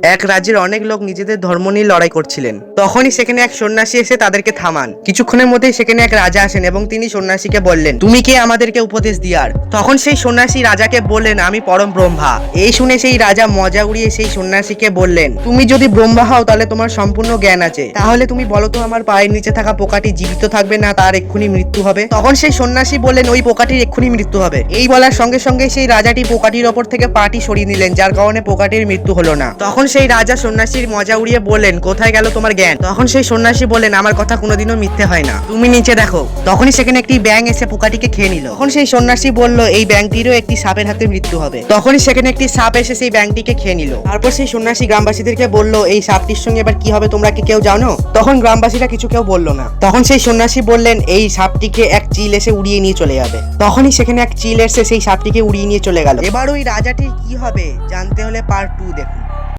এক রাজ্যের অনেক লোক নিজেদের ধর্ম নিয়ে লড়াই করছিলেন। তখনই সেখানে এক সন্ন্যাসী এসে তাদেরকে থামান। কিছুক্ষণের মধ্যেই সেখানে এক রাজা আসেন এবং তিনি সন্ন্যাসীকে বললেন, তুমি কে আমাদেরকে উপদেশ দিয়ার? তখন সেই সন্ন্যাসী রাজাকে বললেন, আমি পরম ব্রহ্মা। এই শুনে সেই রাজা মজা উড়িয়ে সেই সন্ন্যাসীকে বললেন, তুমি যদি ব্রহ্মা হও তাহলে তোমার সম্পূর্ণ জ্ঞান আছে, তাহলে তুমি বলো তো আমার পায়ের নিচে থাকা পোকাটি জীবিত থাকবে না তার এক্ষুনি মৃত্যু হবে? তখন সেই সন্ন্যাসী বললেন, ওই পোকাটির এক্ষুনি মৃত্যু হবে। এই বলার সঙ্গে সঙ্গে সেই রাজাটি পোকাটির ওপর থেকে পাটি সরিয়ে নিলেন, যার কারণে পোকাটির মৃত্যু হলো না। তখন সেই রাজা সন্ন্যাসীর মজা উড়িয়ে বললেন, কোথায় গেল তোমার জ্ঞান? তখন সেই সন্ন্যাসী বললেন, আমার কথা কোনোদিনও মিথ্যে হয় না, তুমি নিচে দেখো। তখনই সেখানে একটি ব্যাঙ এসে পোকাটিকে খেয়ে নিল। তখন সেই সন্ন্যাসী বলল, এই ব্যাঙটিরও একটি সাপের হাতে মৃত্যু হবে। তখনই সেখানে একটি সাপ এসে সেই ব্যাঙটিকে খেয়ে নিল। তারপর সেই সন্ন্যাসী গ্রামবাসীদেরকে বলল, এই সাপটির সঙ্গে এবার কি হবে তোমরা কি কেউ জানো? তখন গ্রামবাসীরা কিছু কেউ বলল না। তখন সেই সন্ন্যাসী বললেন, এই সাপটিকে এক চিল এসে উড়িয়ে নিয়ে চলে যাবে। তখনই সেখানে এক চিল এসে সেই সাপটিকে উড়িয়ে নিয়ে চলে গেল। এবার ওই রাজাটির কি হবে জানতে হলে পার্ট 2 দেখুন।